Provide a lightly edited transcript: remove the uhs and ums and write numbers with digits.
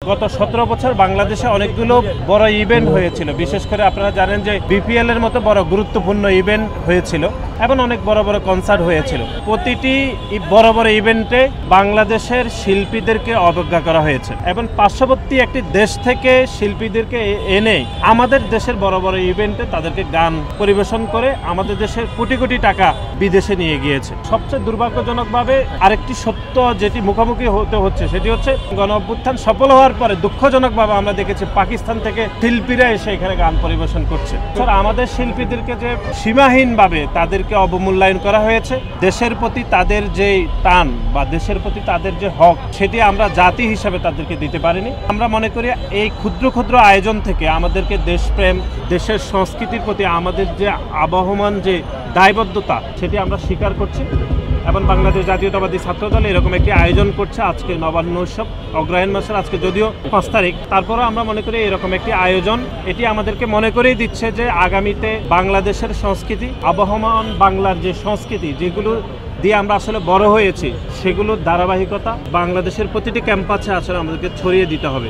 গত 17 বছর বাংলাদেশে অনেকগুলো বড় ইভেন্ট হয়েছিল, বিশেষ করে আপনারা জানেন যে বিপিএল এর মতো বড় গুরুত্বপূর্ণ ইভেন্ট হয়েছিল এবং অনেক বড় বড় কনসার্ট হয়েছিল। প্রতিটি বড় বড় ইভেন্টে বাংলাদেশের শিল্পীদেরকে অবজ্ঞা করা হয়েছে এবং পার্শ্ববর্তী একটি দেশ থেকে শিল্পীদেরকে এনে আমাদের দেশের বড় বড় ইভেন্টে তাদেরকে গান পরিবেশন করে আমাদের দেশের কোটি কোটি টাকা বিদেশে নিয়ে গিয়েছে। সবচেয়ে দুর্ভাগ্যজনকভাবে আরেকটি সত্য যেটি মুখোমুখি হতে হচ্ছে সেটি হচ্ছে গণ অভ্যুত্থান সফল হওয়ার পরে দুঃখজনকভাবে আমরা দেখেছি পাকিস্তান থেকে শিল্পীরা এসে এখানে গান পরিবেশন করছে। স্যার, আমাদের শিল্পীদেরকে যে সীমাহীনভাবে তাদেরকে অবমূল্যায়ন করা হয়েছে, দেশের প্রতি তাদের যে টান বা দেশের প্রতি তাদের যে হক সেটি আমরা জাতি হিসাবে তাদেরকে দিতে পারিনি। আমরা মনে করি এই ক্ষুদ্র ক্ষুদ্র আয়োজন থেকে আমাদেরকে দেশপ্রেম, দেশের সংস্কৃতির প্রতি আমাদের যে আবহমান যে দায়বদ্ধতা সেটি আমরা স্বীকার করছি এবং বাংলাদেশ জাতীয়তাবাদী ছাত্রদল এরকম একটি আয়োজন করছে আজকে নবান্ন উৎসব অগ্রহায়ণ মাসের আজকে যদিও 5 তারিখ, তারপরও আমরা মনে করি এরকম একটি আয়োজন এটি আমাদেরকে মনে করেই দিচ্ছে যে আগামীতে বাংলাদেশের সংস্কৃতি, আবহমান বাংলার যে সংস্কৃতি যেগুলো দিয়ে আমরা আসলে বড় হয়েছি সেগুলোর ধারাবাহিকতা বাংলাদেশের প্রতিটি ক্যাম্পাসে আসলে আমাদেরকে ছড়িয়ে দিতে হবে।